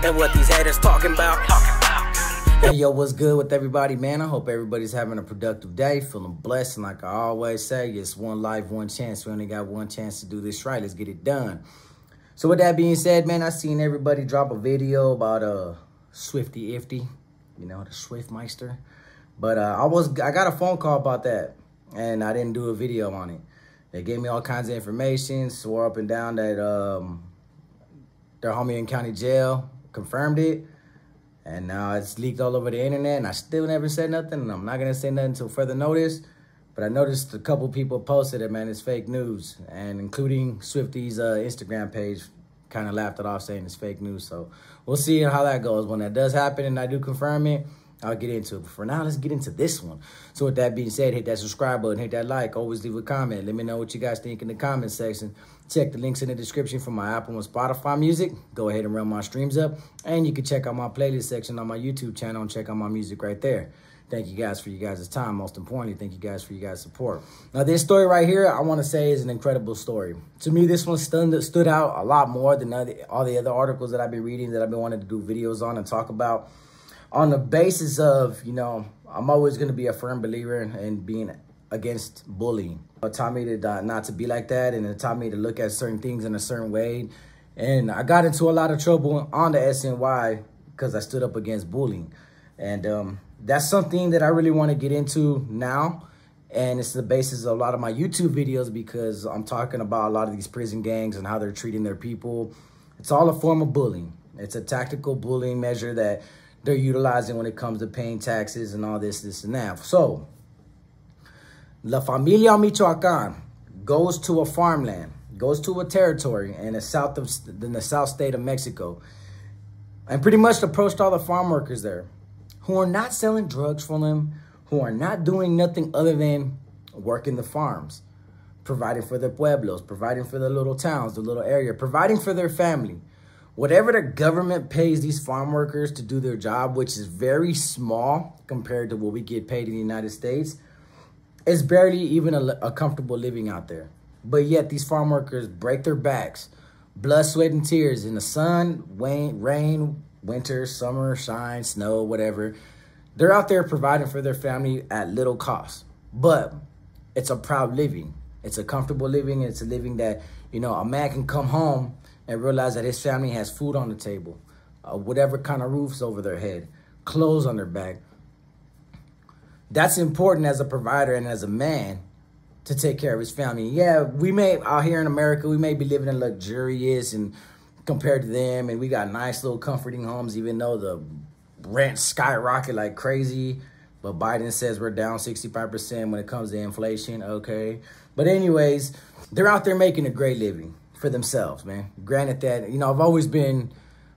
And what these haters talking about. Hey, yo, what's good with everybody, man? I hope everybody's having a productive day, feeling blessed. And like I always say, it's one life, one chance. We only got one chance to do this right. Let's get it done. So with that being said, man, I seen everybody drop a video about Swifty Ifty, you know, the Swiftmeister. But I got a phone call about that, and I didn't do a video on it. They gave me all kinds of information, swore up and down that their homie in county jail confirmed it. And now it's leaked all over the internet, and I still never said nothing, and I'm not going to say nothing until further notice. But I noticed a couple people posted it, man. It's fake news, and including Swifty's Instagram page kind of laughed it off, saying it's fake news. So we'll see how that goes. When that does happen and I do confirm it, I'll get into it. But for now, let's get into this one. So with that being said, hit that subscribe button, hit that like, always leave a comment. Let me know what you guys think in the comment section. Check the links in the description for my Apple and Spotify music. Go ahead and run my streams up. And you can check out my playlist section on my YouTube channel and check out my music right there. Thank you guys for you guys' time. Most importantly, thank you guys for you guys' support. Now, this story right here, I want to say is an incredible story. To me, this one stood out a lot more than all the other articles that I've been reading, that I've been wanting to do videos on and talk about. On the basis of, you know, I'm always going to be a firm believer in being against bullying. It taught me to not to be like that, and it taught me to look at certain things in a certain way. And I got into a lot of trouble on the SNY because I stood up against bullying. And that's something that I really want to get into now. And it's the basis of a lot of my YouTube videos, because I'm talking about a lot of these prison gangs and how they're treating their people. It's all a form of bullying. It's a tactical bullying measure that they're utilizing when it comes to paying taxes and all this and that. So, La Familia Michoacána goes to a farmland, goes to a territory in the south state of Mexico, and pretty much approached all the farm workers there, who are not selling drugs for them, who are not doing nothing other than working the farms, providing for their pueblos, providing for their little towns, the little area, providing for their family. Whatever the government pays these farm workers to do their job, which is very small compared to what we get paid in the United States, is barely even a comfortable living out there. But yet these farm workers break their backs, blood, sweat, and tears in the sun, rain, winter, summer, shine, snow, whatever. They're out there providing for their family at little cost. But it's a proud living. It's a comfortable living. It's a living that, you know, a man can come home and realize that his family has food on the table, whatever kind of roofs over their head, clothes on their back. That's important as a provider and as a man to take care of his family. Yeah, we may, out here in America, we may be living in luxurious and compared to them, and we got nice little comforting homes, even though the rent skyrocket like crazy. But Biden says we're down 65% when it comes to inflation, okay? But anyways, they're out there making a great living for themselves, man. Granted that, you know, I've always been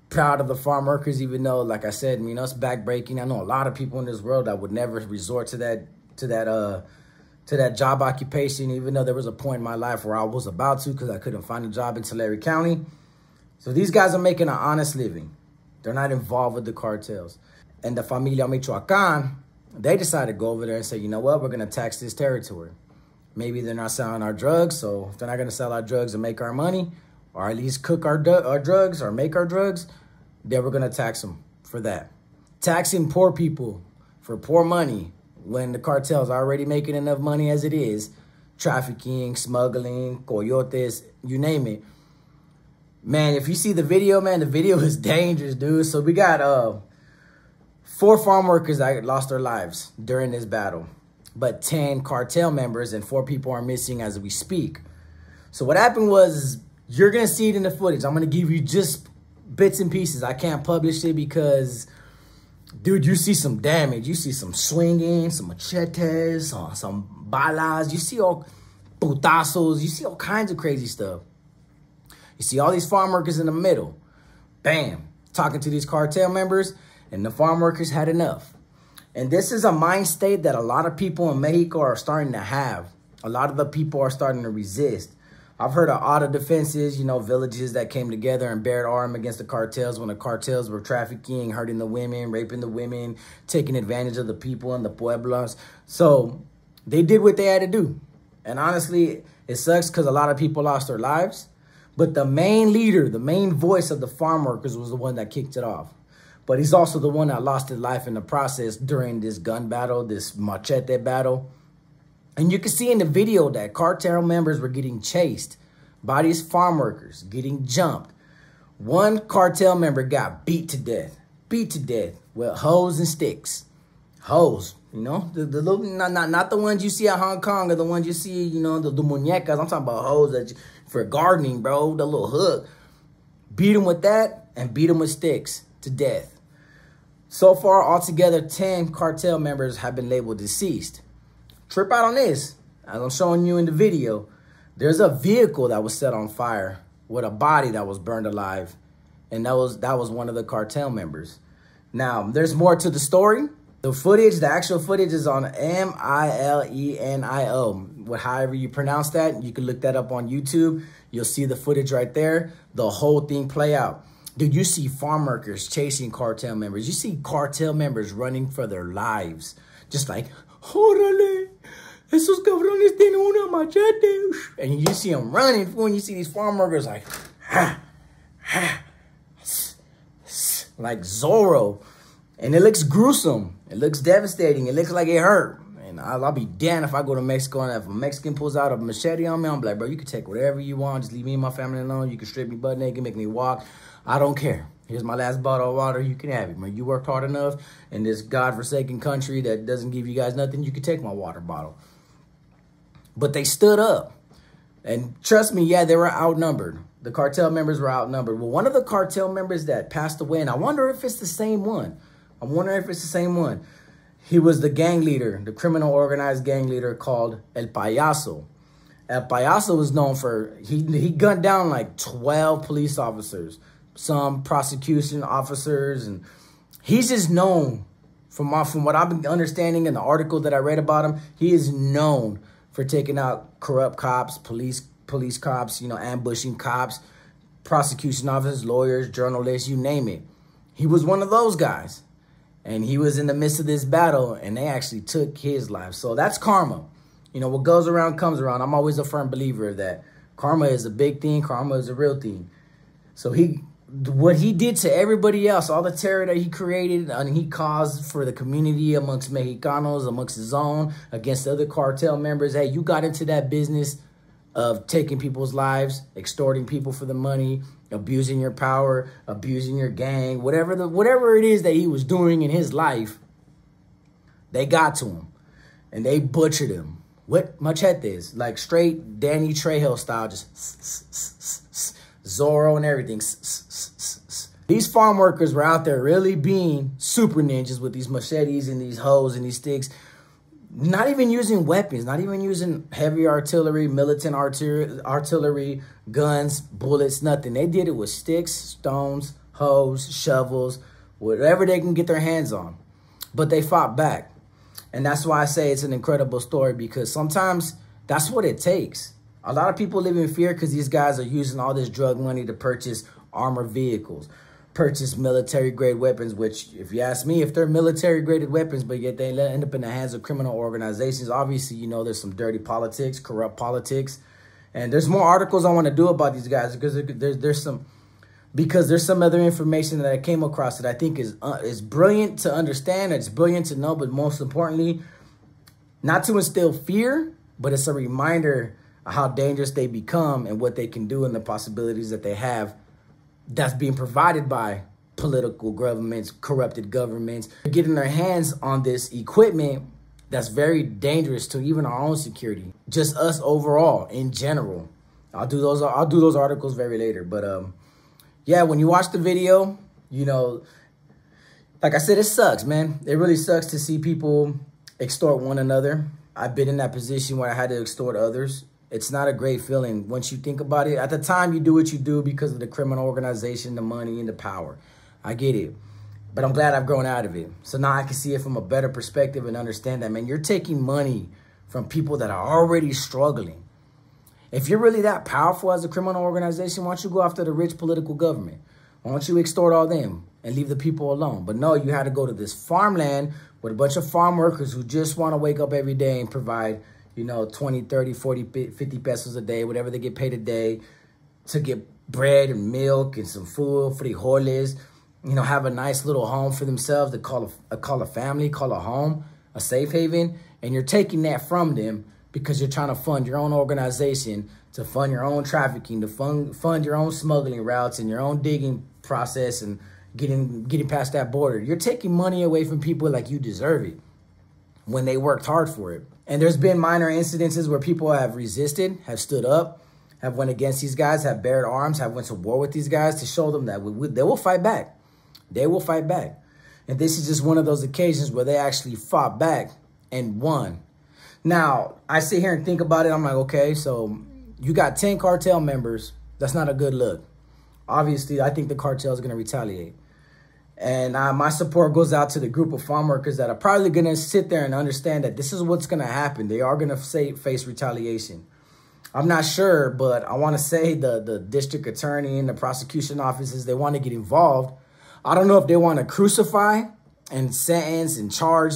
proud of the farm workers, even though, like I said, you know, it's backbreaking. I know a lot of people in this world that would never resort to that job occupation, even though there was a point in my life where I was about to, because I couldn't find a job in Tulare County. So these guys are making an honest living. They're not involved with the cartels. And the Familia Michoacána, they decided to go over there and say, you know what, we're going to tax this territory. Maybe they're not selling our drugs, so if they're not going to sell our drugs and make our money, or at least cook our drugs or make our drugs, then we're going to tax them for that. Taxing poor people for poor money when the cartel's already making enough money as it is, trafficking, smuggling, coyotes, you name it. Man, if you see the video, man, the video is dangerous, dude. So we got 4 farm workers that lost their lives during this battle, but 10 cartel members and 4 people are missing as we speak. So what happened was, you're going to see it in the footage. I'm going to give you just bits and pieces. I can't publish it because, dude, you see some damage. You see some swinging, some machetes, some balas. You see all putazos. You see all kinds of crazy stuff. You see all these farm workers in the middle. Bam. Talking to these cartel members, and the farm workers had enough. And this is a mind state that a lot of people in Mexico are starting to have. A lot of the people are starting to resist. I've heard of auto defenses, you know, villages that came together and bared arm against the cartels when the cartels were trafficking, hurting the women, raping the women, taking advantage of the people in the pueblos. So they did what they had to do. And honestly, it sucks because a lot of people lost their lives. But the main leader, the main voice of the farm workers was the one that kicked it off. But he's also the one that lost his life in the process during this gun battle, this machete battle. And you can see in the video that cartel members were getting chased by these farm workers, getting jumped. One cartel member got beat to death with hose and sticks. Hose, you know, the little, not the ones you see at Hong Kong or the ones you see, you know, the muñecas. I'm talking about hose that for gardening, bro, the little hook. Beat him with that and beat him with sticks to death. So far, altogether, 10 cartel members have been labeled deceased. Trip out on this, as I'm showing you in the video, there's a vehicle that was set on fire with a body that was burned alive. And that was one of the cartel members. Now, there's more to the story. The footage, the actual footage is on MILENIO. However you pronounce that, you can look that up on YouTube. You'll see the footage right there. The whole thing play out. Dude, you see farm workers chasing cartel members. You see cartel members running for their lives. Just like, órale, esos cabrones tienen una machete. And you see them running when you see these farm workers like, ha, ha, like Zorro. And it looks gruesome. It looks devastating. It looks like it hurt. And I'll be damned if I go to Mexico and if a Mexican pulls out a machete on me, I'm like, bro, you can take whatever you want. Just leave me and my family alone. You can strip me butt naked, make me walk. I don't care. Here's my last bottle of water. You can have it, man. You worked hard enough in this godforsaken country that doesn't give you guys nothing. You can take my water bottle. But they stood up. And trust me, yeah, they were outnumbered. The cartel members were outnumbered. Well, one of the cartel members that passed away, and I wonder if it's the same one. I'm wondering if it's the same one. He was the gang leader, the criminal organized gang leader called El Payaso. El Payaso was known for, he gunned down like 12 police officers, some prosecution officers, and he's just known, from what I've been understanding in the article that I read about him, he is known for taking out corrupt cops, police cops, you know, ambushing cops, prosecution officers, lawyers, journalists, you name it. He was one of those guys. And he was in the midst of this battle, and they actually took his life. So that's karma. You know, what goes around comes around. I'm always a firm believer that karma is a big thing. Karma is a real thing. So what he did to everybody else, all the terror that he created and he caused for the community amongst Mexicanos, amongst his own, against other cartel members. Hey, you got into that business of taking people's lives, extorting people for the money, abusing your power, abusing your gang, whatever it is that he was doing in his life, they got to him and they butchered him with machetes, like straight Danny Trejo style, just Zorro and everything. These farm workers were out there really being super ninjas with these machetes and these hoes and these sticks. Not even using weapons, not even using heavy artillery, militant artillery, guns, bullets, nothing. They did it with sticks, stones, hoes, shovels, whatever they can get their hands on. But they fought back. And that's why I say it's an incredible story, because sometimes that's what it takes. A lot of people live in fear because these guys are using all this drug money to purchase armored vehicles, purchase military-grade weapons, which, if you ask me, if they're military-graded weapons, but yet they end up in the hands of criminal organizations, obviously, you know, there's some dirty politics, corrupt politics. And there's more articles I want to do about these guys because there's some other information that I came across that I think is brilliant to understand. It's brilliant to know, but most importantly, not to instill fear, but it's a reminder of how dangerous they become and what they can do and the possibilities that they have that's being provided by political governments, corrupted governments. They're getting their hands on this equipment that's very dangerous to even our own security, just us overall in general. I'll do those articles very later. But yeah, when you watch the video, you know, like I said, it sucks, man. It really sucks to see people extort one another. I've been in that position where I had to extort others. It's not a great feeling once you think about it. At the time, you do what you do because of the criminal organization, the money, and the power. I get it. But I'm glad I've grown out of it. So now I can see it from a better perspective and understand that, man, you're taking money from people that are already struggling. If you're really that powerful as a criminal organization, why don't you go after the rich political government? Why don't you extort all them and leave the people alone? But no, you had to go to this farmland with a bunch of farm workers who just want to wake up every day and provide, you know, 20, 30, 40, 50 pesos a day, whatever they get paid a day, to get bread and milk and some food, frijoles, you know, have a nice little home for themselves to call a family, call a home, a safe haven. And you're taking that from them because you're trying to fund your own organization, to fund your own trafficking, to fund your own smuggling routes and your own digging process and getting past that border. You're taking money away from people like you deserve it when they worked hard for it. And there's been minor incidences where people have resisted, have stood up, have went against these guys, have bared arms, have went to war with these guys to show them that they will fight back. They will fight back. And this is just one of those occasions where they actually fought back and won. Now, I sit here and think about it. I'm like, okay, so you got 10 cartel members. That's not a good look. Obviously, I think the cartel is going to retaliate. And my support goes out to the group of farm workers that are probably going to sit there and understand that this is what's going to happen. They are going to face retaliation. I'm not sure, but I want to say the district attorney and the prosecution offices, they want to get involved. I don't know if they want to crucify and sentence and charge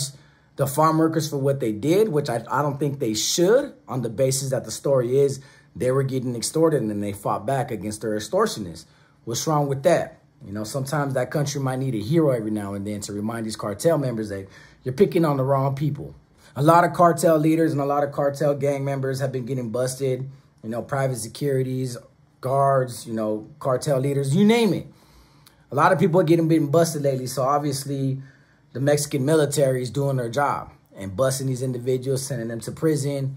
the farm workers for what they did, which I don't think they should, on the basis that the story is they were getting extorted and they fought back against their extortionists. What's wrong with that? You know, sometimes that country might need a hero every now and then to remind these cartel members that you're picking on the wrong people. A lot of cartel leaders and a lot of cartel gang members have been getting busted. You know, private securities, guards, you know, cartel leaders, you name it. A lot of people are getting busted lately. So obviously the Mexican military is doing their job and busting these individuals, sending them to prison.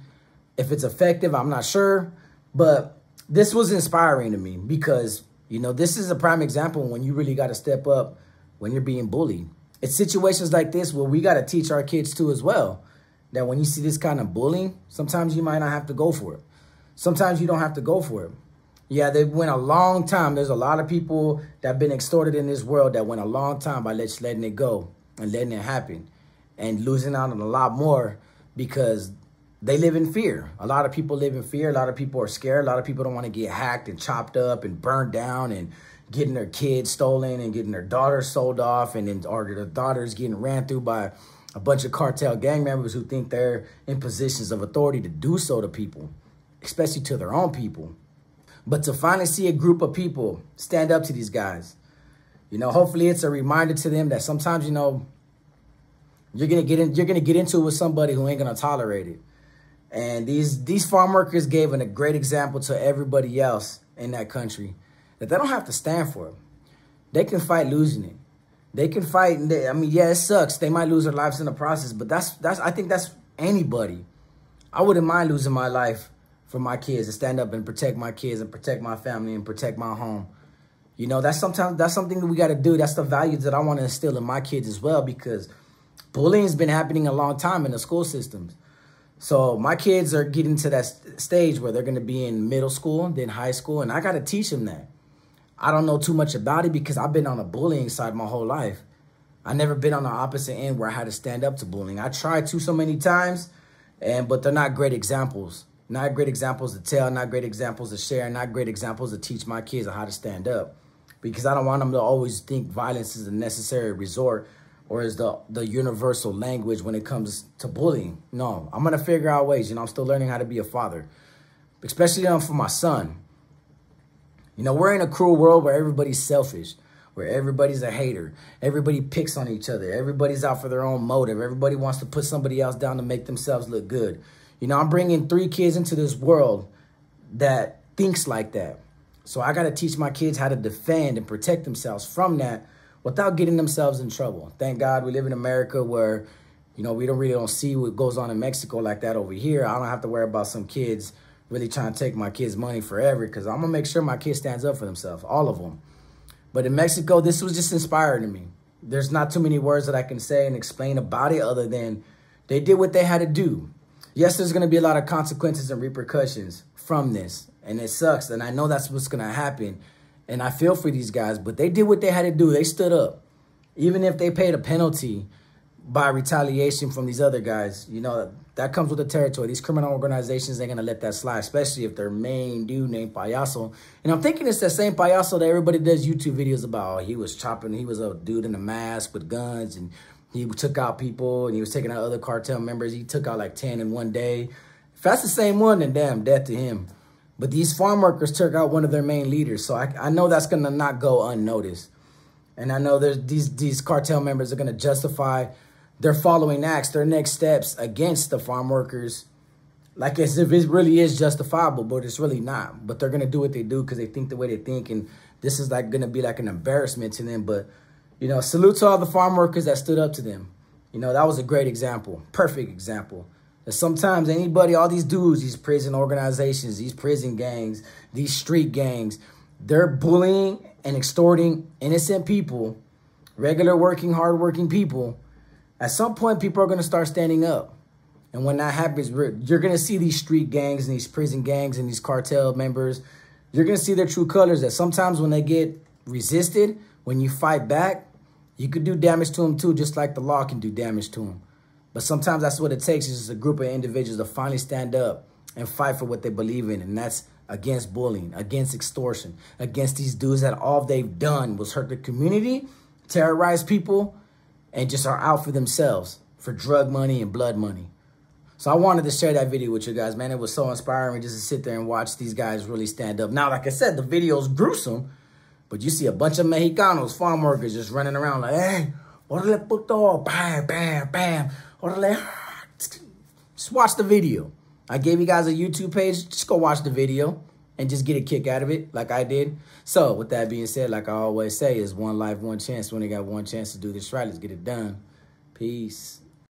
If it's effective, I'm not sure. But this was inspiring to me because, you know, this is a prime example when you really got to step up when you're being bullied. It's situations like this where we got to teach our kids too as well, that when you see this kind of bullying, sometimes you might not have to go for it. Sometimes you don't have to go for it. Yeah, they went a long time. There's a lot of people that have been extorted in this world that went a long time by just letting it go and letting it happen and losing out on a lot more because they live in fear. A lot of people live in fear. A lot of people are scared. A lot of people don't want to get hacked and chopped up and burned down and getting their kids stolen and getting their daughters sold off and then or their daughters getting ran through by a bunch of cartel gang members who think they're in positions of authority to do so to people, especially to their own people. But to finally see a group of people stand up to these guys, you know, hopefully it's a reminder to them that sometimes, you know, you're gonna get into it with somebody who ain't gonna tolerate it. And these farm workers gave a great example to everybody else in that country that they don't have to stand for it. They can fight losing it. They can fight. I mean, yeah, it sucks. They might lose their lives in the process, but I think that's anybody. I wouldn't mind losing my life for my kids, to stand up and protect my kids and protect my family and protect my home. You know, that's something that we got to do. That's the values that I want to instill in my kids as well, because bullying has been happening a long time in the school systems. So my kids are getting to that stage where they're going to be in middle school, then high school, and I got to teach them that. I don't know too much about it because I've been on the bullying side my whole life. I never been on the opposite end where I had to stand up to bullying. I tried to so many times, but they're not great examples. Not great examples to tell, not great examples to share, not great examples to teach my kids on how to stand up. Because I don't want them to always think violence is a necessary resort or is the universal language when it comes to bullying. No, I'm going to figure out ways. You know, I'm still learning how to be a father, especially for my son. You know, we're in a cruel world where everybody's selfish, where everybody's a hater. Everybody picks on each other. Everybody's out for their own motive. Everybody wants to put somebody else down to make themselves look good. You know, I'm bringing 3 kids into this world that thinks like that. So I got to teach my kids how to defend and protect themselves from that without getting themselves in trouble. Thank God we live in America where, you know, we don't see what goes on in Mexico like that over here. I don't have to worry about some kids really trying to take my kids' money forever, because I'm going to make sure my kid stands up for themselves, all of them. But in Mexico, this was just inspiring to me. There's not too many words that I can say and explain about it other than they did what they had to do. Yes, there's going to be a lot of consequences and repercussions from this, and it sucks, and I know that's what's going to happen, and I feel for these guys, but they did what they had to do. They stood up. Even if they paid a penalty by retaliation from these other guys, you know, that comes with the territory. These criminal organizations ain't going to let that slide, especially if their main dude named Payaso. And I'm thinking it's that same Payaso that everybody does YouTube videos about. Oh, he was chopping, he was a dude in a mask with guns, and he took out people, and he was taking out other cartel members. He took out like 10 in one day. If that's the same one, then damn, death to him. But these farm workers took out one of their main leaders. So I know that's going to not go unnoticed. And I know there's these cartel members are going to justify their following acts, their next steps against the farm workers, like as if it really is justifiable, but it's really not. But they're going to do what they do because they think the way they think. And this is like going to be like an embarrassment to them. But, you know, salute to all the farm workers that stood up to them. You know, that was a great example, perfect example. That sometimes anybody, all these dudes, these prison organizations, these prison gangs, these street gangs, they're bullying and extorting innocent people, regular working, hardworking people. At some point, people are going to start standing up. And when that happens, you're going to see these street gangs and these prison gangs and these cartel members. You're going to see their true colors, that sometimes when they get resisted, when you fight back, you could do damage to them too, just like the law can do damage to them. But sometimes that's what it takes, is just a group of individuals to finally stand up and fight for what they believe in. And that's against bullying, against extortion, against these dudes that all they've done was hurt the community, terrorize people, and just are out for themselves, for drug money and blood money. So I wanted to share that video with you guys, man. It was so inspiring just to sit there and watch these guys really stand up. Now, like I said, the video's gruesome, but you see a bunch of Mexicanos, farm workers, just running around like, hey, orale puto, bam, bam, bam. Orale. Just watch the video. I gave you guys a YouTube page. Just go watch the video and just get a kick out of it like I did. So with that being said, like I always say, is one life, one chance. We only got one chance to do this right. Let's get it done. Peace.